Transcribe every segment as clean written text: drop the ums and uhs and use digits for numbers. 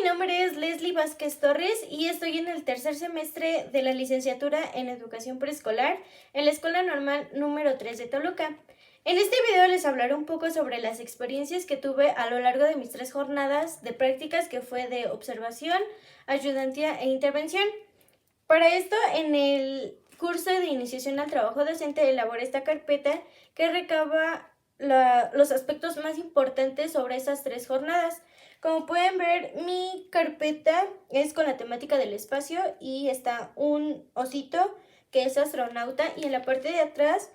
mi nombre es Leslie Vázquez Torres y estoy en el tercer semestre de la licenciatura en Educación Preescolar en la Escuela Normal número 3 de Toluca. En este video les hablaré un poco sobre las experiencias que tuve a lo largo de mis 3 jornadas de prácticas, que fue de observación, ayudantía e intervención. Para esto, en el curso de iniciación al trabajo docente elaboré esta carpeta que recaba los aspectos más importantes sobre esas 3 jornadas. Como pueden ver, mi carpeta es con la temática del espacio y está un osito que es astronauta y en la parte de atrás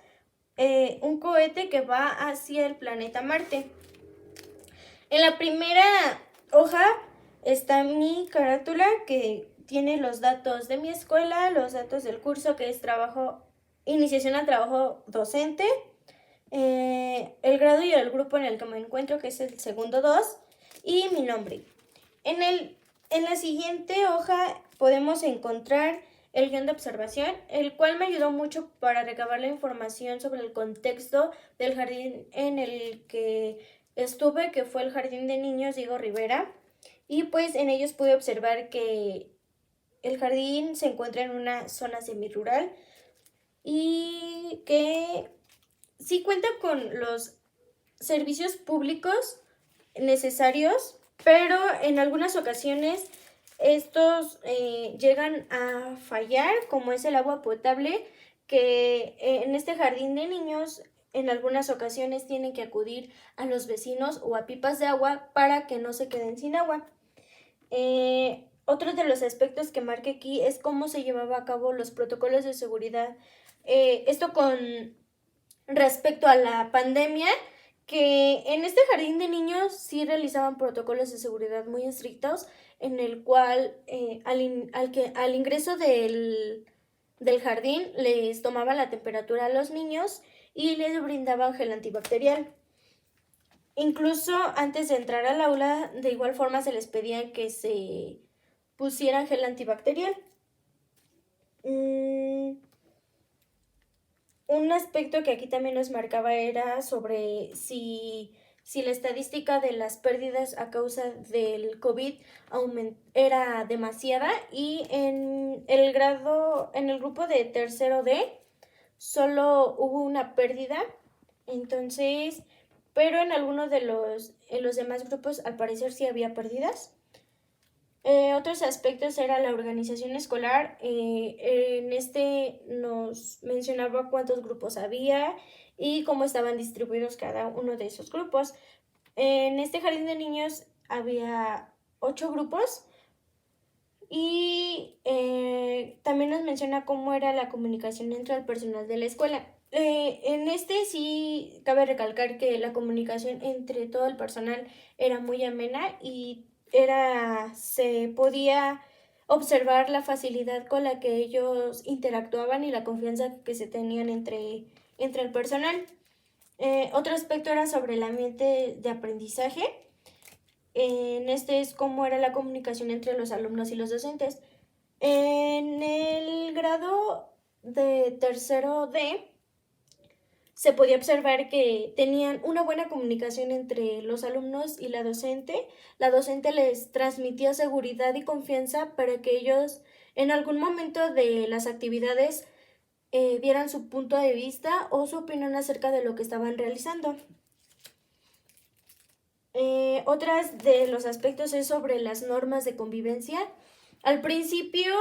un cohete que va hacia el planeta Marte. En la primera hoja está mi carátula que tiene los datos de mi escuela, los datos del curso, que es iniciación al trabajo docente, el grado y el grupo en el que me encuentro, que es el segundo 2, y mi nombre. En la siguiente hoja podemos encontrar el guión de observación, el cual me ayudó mucho para recabar la información sobre el contexto del jardín en el que estuve, que fue el Jardín de Niños Diego Rivera, y pues en ellos pude observar que el jardín se encuentra en una zona semirural y que sí cuenta con los servicios públicos necesarios, pero en algunas ocasiones estos llegan a fallar, como es el agua potable, que en este jardín de niños en algunas ocasiones tienen que acudir a los vecinos o a pipas de agua para que no se queden sin agua. Otro de los aspectos que marqué aquí es cómo se llevaba a cabo los protocolos de seguridad. Esto con respecto a la pandemia, que en este jardín de niños sí realizaban protocolos de seguridad muy estrictos, en el cual al ingreso del jardín les tomaban la temperatura a los niños y les brindaban gel antibacterial. Incluso antes de entrar al aula, de igual forma se les pedía que se pusieran gel antibacterial. Un aspecto que aquí también nos marcaba era sobre si la estadística de las pérdidas a causa del COVID era demasiada, y en el grupo de tercero D solo hubo una pérdida, entonces, pero en algunos de los demás grupos al parecer sí había pérdidas. Otros aspectos era la organización escolar. En este nos mencionaba cuántos grupos había y cómo estaban distribuidos cada uno de esos grupos. En este jardín de niños había 8 grupos y también nos menciona cómo era la comunicación entre el personal de la escuela. En este sí cabe recalcar que la comunicación entre todo el personal era muy amena y se podía observar la facilidad con la que ellos interactuaban y la confianza que se tenían entre el personal. Otro aspecto era sobre el ambiente de aprendizaje. En este es cómo era la comunicación entre los alumnos y los docentes. En el grado de tercero D se podía observar que tenían una buena comunicación entre los alumnos y la docente. La docente les transmitía seguridad y confianza para que ellos en algún momento de las actividades dieran su punto de vista o su opinión acerca de lo que estaban realizando. Otras de los aspectos es sobre las normas de convivencia. Al principio,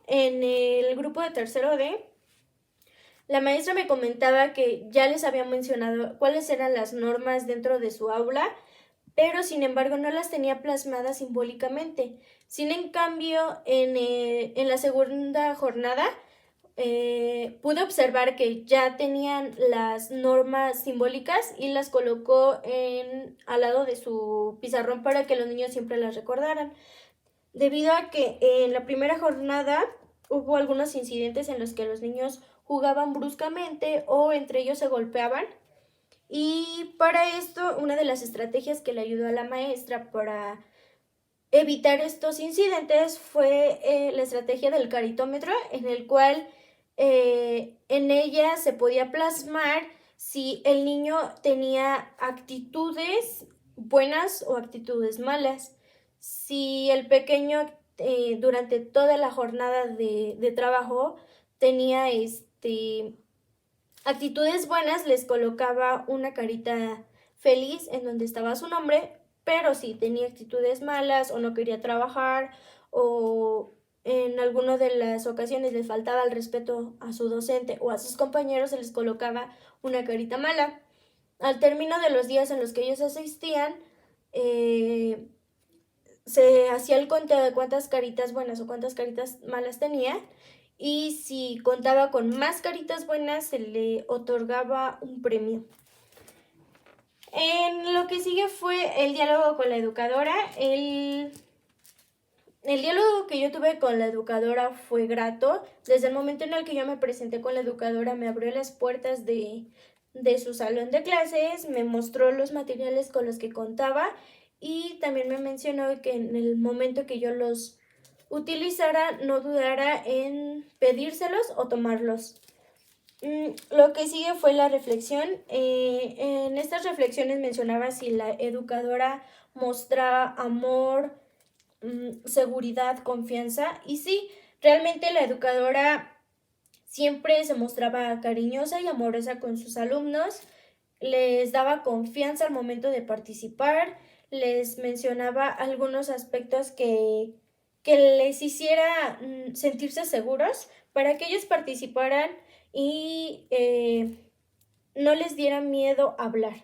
en el grupo de tercero D, la maestra me comentaba que ya les había mencionado cuáles eran las normas dentro de su aula, pero sin embargo no las tenía plasmadas simbólicamente. Sin en cambio, en la segunda jornada pude observar que ya tenían las normas simbólicas y las colocó al lado de su pizarrón para que los niños siempre las recordaran. Debido a que en la primera jornada hubo algunos incidentes en los que los niños jugaban bruscamente o entre ellos se golpeaban, y para esto una de las estrategias que le ayudó a la maestra para evitar estos incidentes fue la estrategia del caritómetro, en el cual en ella se podía plasmar si el niño tenía actitudes buenas o actitudes malas. si el pequeño durante toda la jornada de trabajo tenía actitudes buenas, les colocaba una carita feliz en donde estaba su nombre, pero si tenía actitudes malas o no quería trabajar o en alguna de las ocasiones le faltaba el respeto a su docente o a sus compañeros, se les colocaba una carita mala. Al término de los días en los que ellos asistían, se hacía el conteo de cuántas caritas buenas o cuántas caritas malas tenía, y si contaba con más caritas buenas se le otorgaba un premio. En lo que sigue fue el diálogo con la educadora. El diálogo que yo tuve con la educadora fue grato. Desde el momento en el que yo me presenté con la educadora, me abrió las puertas de su salón de clases, me mostró los materiales con los que contaba y también me mencionó que en el momento que yo los utilizara, no dudara en pedírselos o tomarlos. Lo que sigue fue la reflexión. En estas reflexiones mencionaba si la educadora mostraba amor, seguridad, confianza. Y sí, realmente la educadora siempre se mostraba cariñosa y amorosa con sus alumnos, les daba confianza al momento de participar, les mencionaba algunos aspectos que les hiciera sentirse seguros para que ellos participaran y no les diera miedo hablar.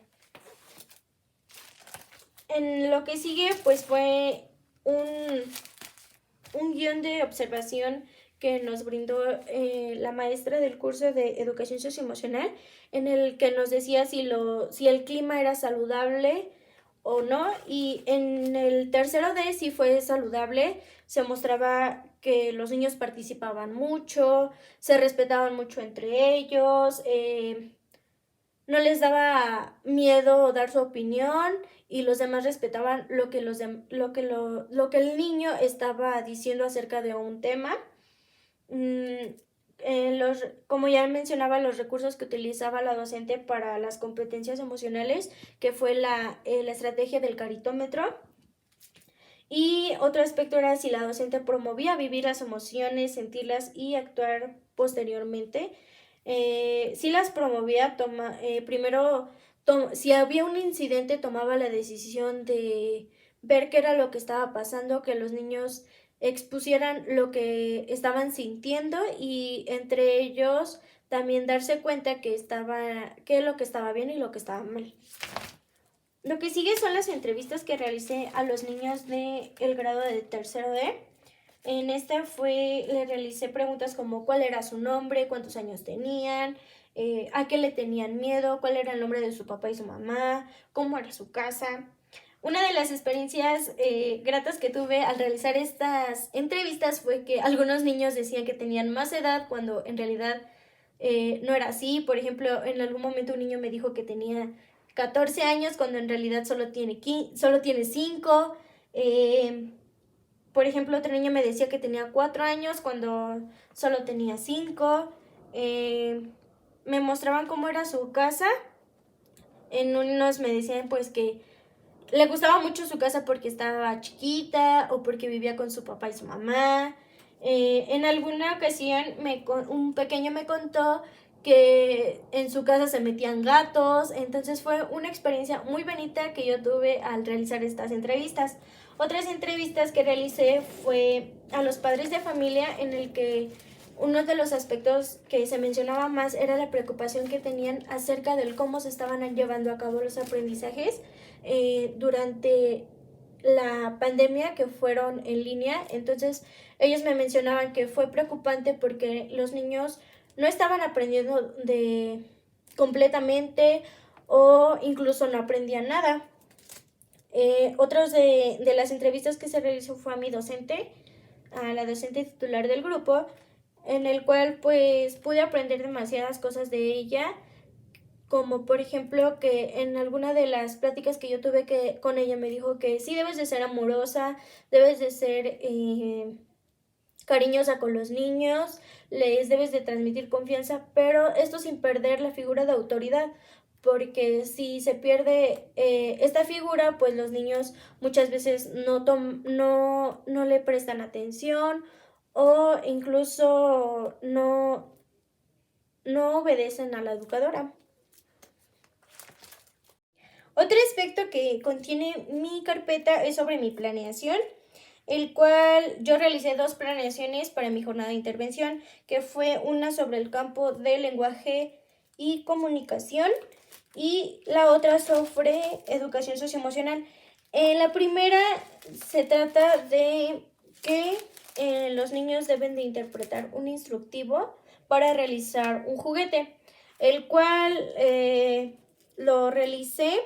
En lo que sigue, pues fue un guión de observación que nos brindó la maestra del curso de Educación Socioemocional, en el que nos decía si el clima era saludable o no, y en el tercero D, si fue saludable, se mostraba que los niños participaban mucho, se respetaban mucho entre ellos, no les daba miedo dar su opinión y los demás respetaban lo que el niño estaba diciendo acerca de un tema. Como ya mencionaba, los recursos que utilizaba la docente para las competencias emocionales, que fue la estrategia del caritómetro. Y otro aspecto era si la docente promovía vivir las emociones, sentirlas y actuar posteriormente. Si las promovía, primero, si había un incidente, tomaba la decisión de ver qué era lo que estaba pasando, que los niños expusieran lo que estaban sintiendo y entre ellos también darse cuenta que lo que estaba bien y lo que estaba mal. Lo que sigue son las entrevistas que realicé a los niños del grado de tercero D. En esta le realicé preguntas como cuál era su nombre, cuántos años tenían, a qué le tenían miedo, cuál era el nombre de su papá y su mamá, cómo era su casa. Una de las experiencias gratas que tuve al realizar estas entrevistas fue que algunos niños decían que tenían más edad cuando en realidad no era así. Por ejemplo, en algún momento un niño me dijo que tenía 14 años cuando en realidad solo tiene 5. Por ejemplo, otro niño me decía que tenía 4 años cuando solo tenía 5. Me mostraban cómo era su casa. En unos me decían pues que le gustaba mucho su casa porque estaba chiquita o porque vivía con su papá y su mamá. En alguna ocasión un pequeño me contó que en su casa se metían gatos, entonces fue una experiencia muy bonita que yo tuve al realizar estas entrevistas. Otras entrevistas que realicé fue a los padres de familia, en el que uno de los aspectos que se mencionaba más era la preocupación que tenían acerca del cómo se estaban llevando a cabo los aprendizajes durante la pandemia, que fueron en línea. Entonces ellos me mencionaban que fue preocupante porque los niños no estaban aprendiendo completamente o incluso no aprendían nada. Otros de las entrevistas que se realizó fue a mi docente, a la docente titular del grupo, en el cual pues pude aprender demasiadas cosas de ella, como por ejemplo que en alguna de las pláticas que yo tuve con ella me dijo que sí debes de ser amorosa, debes de ser cariñosa con los niños, les debes de transmitir confianza, pero esto sin perder la figura de autoridad, porque si se pierde esta figura, pues los niños muchas veces no le prestan atención o incluso no obedecen a la educadora. Otro aspecto que contiene mi carpeta es sobre mi planeación, el cual yo realicé 2 planeaciones para mi jornada de intervención, que fue una sobre el campo de lenguaje y comunicación y la otra sobre educación socioemocional. En la primera se trata de que los niños deben de interpretar un instructivo para realizar un juguete, el cual lo realicé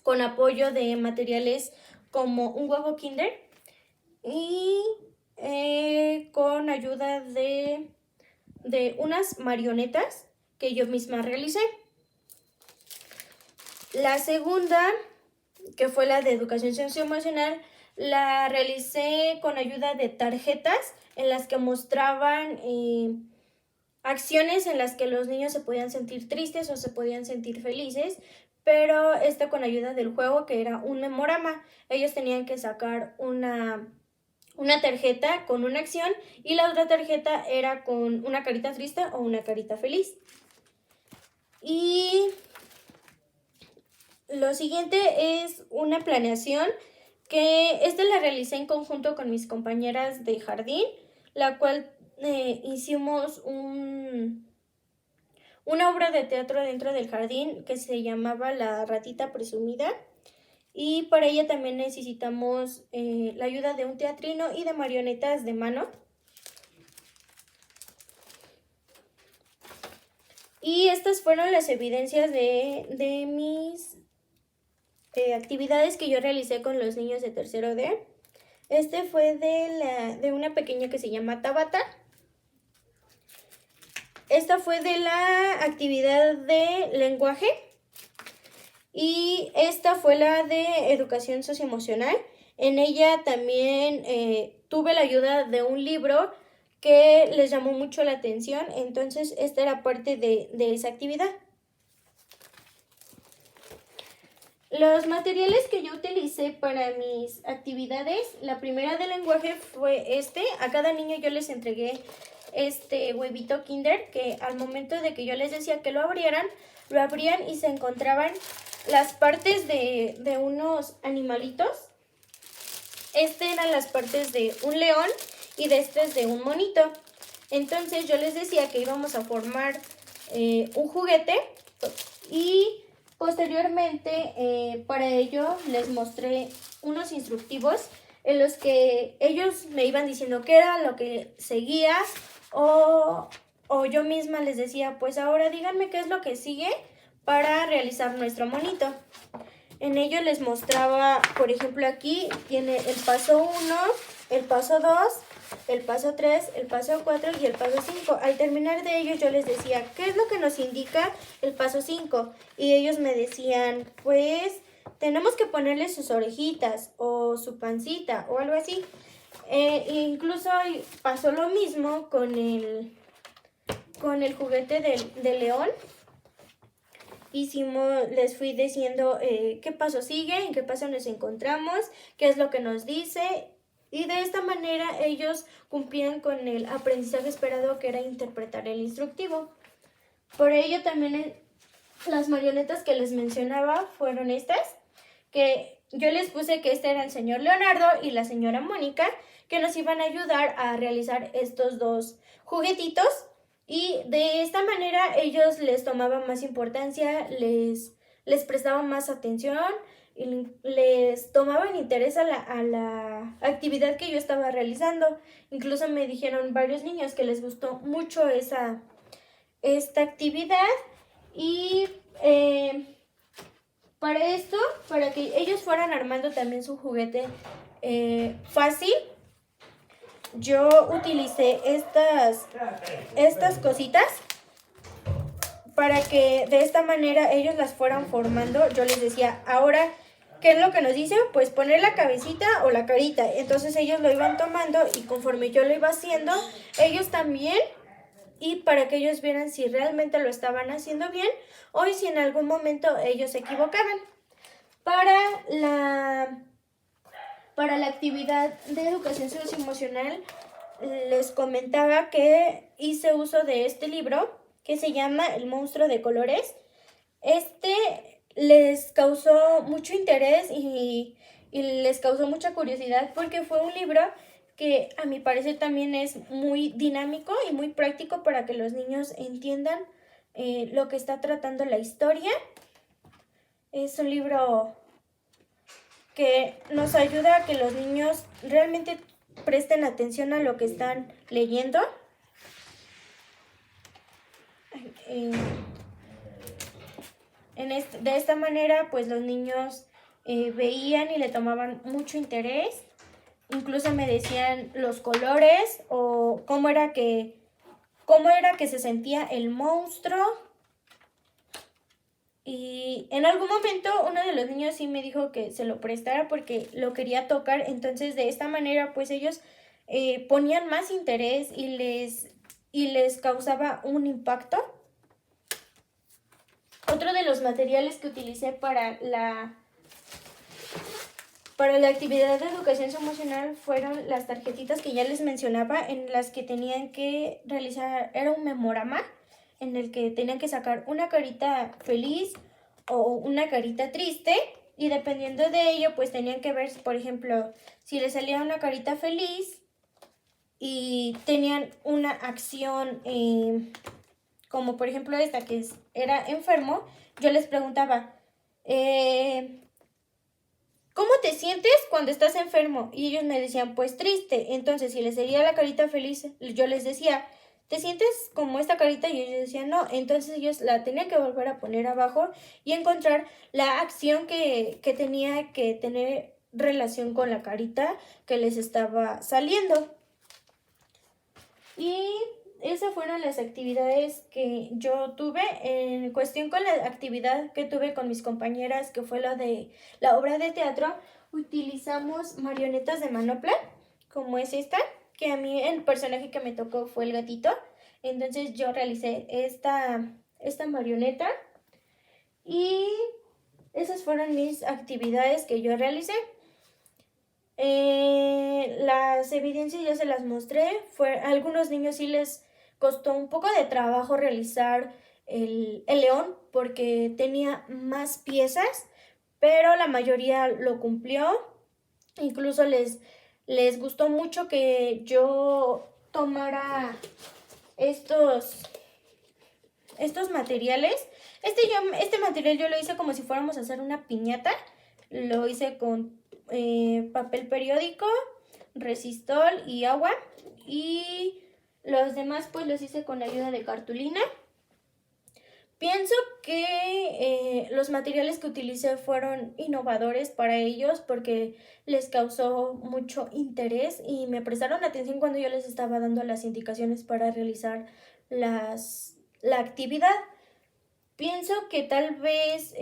con apoyo de materiales como un huevo Kinder y con ayuda de unas marionetas que yo misma realicé. La segunda, que fue la de educación socioemocional, la realicé con ayuda de tarjetas en las que mostraban acciones en las que los niños se podían sentir tristes o se podían sentir felices, pero con ayuda del juego, que era un memorama. Ellos tenían que sacar una tarjeta con una acción y la otra tarjeta era con una carita triste o una carita feliz. Y lo siguiente es una planeación que la realicé en conjunto con mis compañeras de jardín, la cual hicimos una obra de teatro dentro del jardín que se llamaba La ratita presumida, y para ella también necesitamos la ayuda de un teatrino y de marionetas de mano. Y estas fueron las evidencias de mis actividades que yo realicé con los niños de tercero D. Fue de una pequeña que se llama Tabata. Esta fue de la actividad de lenguaje y esta fue la de educación socioemocional. En ella también tuve la ayuda de un libro que les llamó mucho la atención, entonces esta era parte de esa actividad. Los materiales que yo utilicé para mis actividades, la primera de lenguaje fue a cada niño yo les entregué huevito Kinder, que al momento de que yo les decía que lo abrían y se encontraban las partes de unos animalitos. Eran las partes de un león y de un monito. Entonces yo les decía que íbamos a formar un juguete y posteriormente para ello les mostré unos instructivos en los que ellos me iban diciendo qué era lo que seguía o yo misma les decía, pues ahora díganme qué es lo que sigue para realizar nuestro monito. En ello les mostraba, por ejemplo, aquí tiene el paso 1, el paso 2, el paso 3, el paso 4 y el paso 5. Al terminar de ellos yo les decía, ¿qué es lo que nos indica el paso 5? Y ellos me decían, pues tenemos que ponerle sus orejitas o su pancita o algo así. Incluso pasó lo mismo con el juguete del león. Les fui diciendo qué paso sigue, en qué paso nos encontramos, qué es lo que nos dice, y de esta manera ellos cumplían con el aprendizaje esperado, que era interpretar el instructivo. Por ello también las marionetas que les mencionaba fueron estas, que yo les puse que era el señor Leonardo y la señora Mónica, que nos iban a ayudar a realizar estos 2 juguetitos. Y de esta manera ellos les tomaban más importancia, les prestaban más atención y les tomaban interés a la actividad que yo estaba realizando. Incluso me dijeron varios niños que les gustó mucho esta actividad. Y para que ellos fueran armando también su juguete fácil, yo utilicé estas cositas para que de esta manera ellos las fueran formando. Yo les decía, ahora, ¿qué es lo que nos dice? Pues poner la cabecita o la carita. Entonces ellos lo iban tomando y conforme yo lo iba haciendo, ellos también y para que ellos vieran si realmente lo estaban haciendo bien o si en algún momento ellos se equivocaban. Para la actividad de educación socioemocional, les comentaba que hice uso de este libro que se llama El monstruo de colores. Les causó mucho interés y les causó mucha curiosidad porque fue un libro que a mi parecer también es muy dinámico y muy práctico para que los niños entiendan lo que está tratando la historia. Es un libro que nos ayuda a que los niños realmente presten atención a lo que están leyendo. De esta manera, pues los niños veían y le tomaban mucho interés. Incluso me decían los colores o cómo era que se sentía el monstruo. Y en algún momento uno de los niños sí me dijo que se lo prestara porque lo quería tocar. Entonces de esta manera pues ellos ponían más interés y les causaba un impacto. Otro de los materiales que utilicé para la actividad de educación emocional fueron las tarjetitas que ya les mencionaba, en las que tenían que realizar, era un memorama en el que tenían que sacar una carita feliz o una carita triste, y dependiendo de ello pues tenían que ver, por ejemplo, si les salía una carita feliz y tenían una acción como por ejemplo esta que era enfermo, yo les preguntaba, ¿cómo te sientes cuando estás enfermo? Y ellos me decían, pues triste. Entonces, si les salía la carita feliz, yo les decía, ¿te sientes como esta carita? Y ellos decían, no. Entonces ellos la tenían que volver a poner abajo y encontrar la acción que tenía que tener relación con la carita que les estaba saliendo. Y esas fueron las actividades que yo tuve. En cuestión con la actividad que tuve con mis compañeras, que fue la de la obra de teatro, utilizamos marionetas de manopla, como es esta, que a mí el personaje que me tocó fue el gatito. Entonces yo realicé esta marioneta y esas fueron mis actividades que yo realicé. Las evidencias ya se las mostré. A algunos niños sí les costó un poco de trabajo realizar el león porque tenía más piezas, pero la mayoría lo cumplió. Incluso les gustó mucho que yo tomara estos materiales. Este material yo lo hice como si fuéramos a hacer una piñata. Lo hice con papel periódico, resistol y agua, y los demás pues los hice con ayuda de cartulina. Pienso que los materiales que utilicé fueron innovadores para ellos porque les causó mucho interés y me prestaron atención cuando yo les estaba dando las indicaciones para realizar la actividad. Pienso que tal vez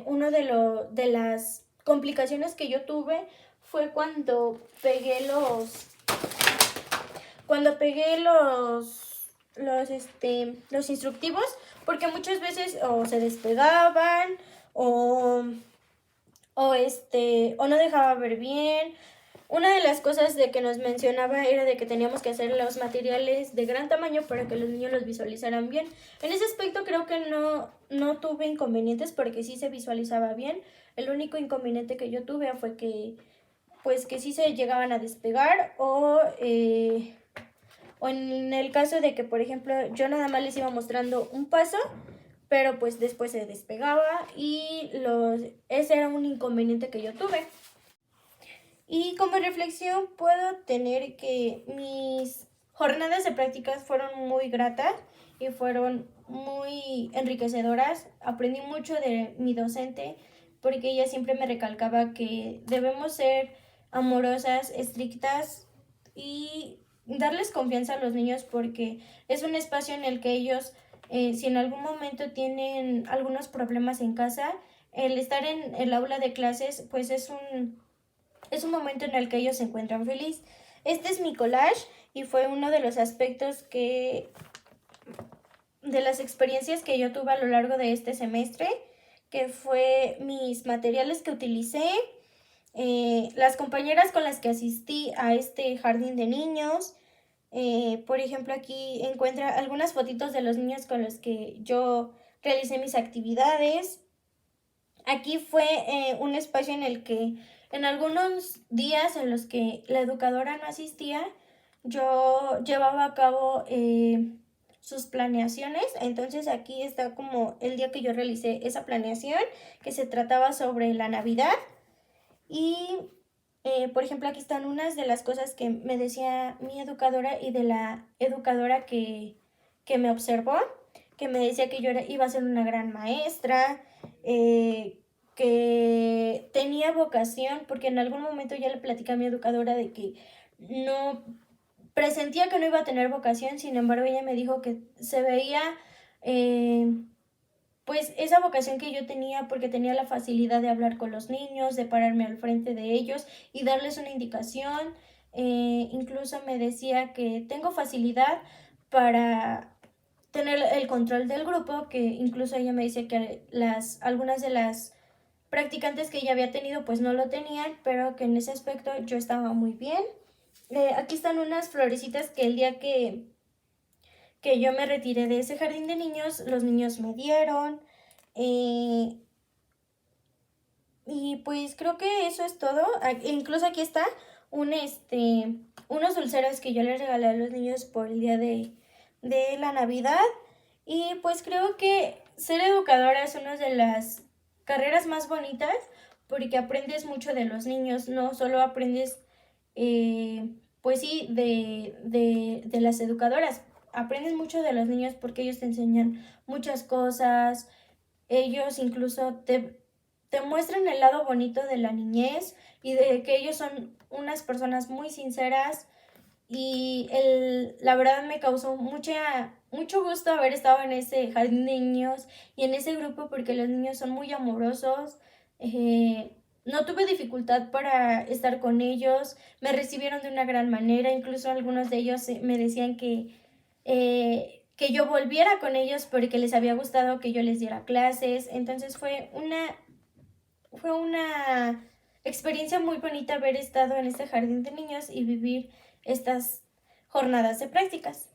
uno de las complicaciones que yo tuve fue cuando pegué los instructivos, porque muchas veces o se despegaban o no dejaba ver bien. Una de las cosas de que nos mencionaba era de que teníamos que hacer los materiales de gran tamaño para que los niños los visualizaran bien. En ese aspecto creo que no tuve inconvenientes porque sí se visualizaba bien. El único inconveniente que yo tuve fue que sí se llegaban a despegar o en el caso de que, por ejemplo, yo nada más les iba mostrando un paso, pero pues después se despegaba y ese era un inconveniente que yo tuve. Y como reflexión puedo tener que mis jornadas de prácticas fueron muy gratas y fueron muy enriquecedoras. Aprendí mucho de mi docente porque ella siempre me recalcaba que debemos ser amorosas, estrictas y darles confianza a los niños porque es un espacio en el que ellos, si en algún momento tienen algunos problemas en casa, el estar en el aula de clases pues es un momento en el que ellos se encuentran felices. Este es mi collage y fue uno de los aspectos que de las experiencias que yo tuve a lo largo de este semestre, que fue mis materiales que utilicé, las compañeras con las que asistí a este jardín de niños. Por ejemplo, aquí encuentra algunas fotitos de los niños con los que yo realicé mis actividades. Aquí fue un espacio en el que en algunos días en los que la educadora no asistía, yo llevaba a cabo sus planeaciones. Entonces aquí está como el día que yo realicé esa planeación, que se trataba sobre la Navidad. Y por ejemplo, aquí están unas de las cosas que me decía mi educadora y de la educadora que me observó, que me decía que yo iba a ser una gran maestra, que tenía vocación, porque en algún momento ya le platicé a mi educadora de que no presentía que no iba a tener vocación. Sin embargo, ella me dijo que se veía pues esa vocación que yo tenía, porque tenía la facilidad de hablar con los niños, de pararme al frente de ellos y darles una indicación. Incluso me decía que tengo facilidad para tener el control del grupo, que incluso ella me decía que algunas de las practicantes que ella había tenido pues no lo tenían, pero que en ese aspecto yo estaba muy bien. Aquí están unas florecitas que el día que yo me retiré de ese jardín de niños, los niños me dieron. Y pues creo que eso es todo. Incluso aquí está unos dulceros que yo les regalé a los niños por el día de la Navidad. Y pues creo que ser educadora es una de las carreras más bonitas, porque aprendes mucho de los niños, no solo aprendes, pues sí, de las educadoras, aprendes mucho de los niños porque ellos te enseñan muchas cosas. Ellos incluso te muestran el lado bonito de la niñez y de que ellos son unas personas muy sinceras. Y la verdad me causó mucho gusto haber estado en ese jardín de niños y en ese grupo, porque los niños son muy amorosos. No tuve dificultad para estar con ellos, me recibieron de una gran manera. Incluso algunos de ellos me decían que yo volviera con ellos porque les había gustado que yo les diera clases. Entonces fue una experiencia muy bonita haber estado en este jardín de niños y vivir estas jornadas de prácticas.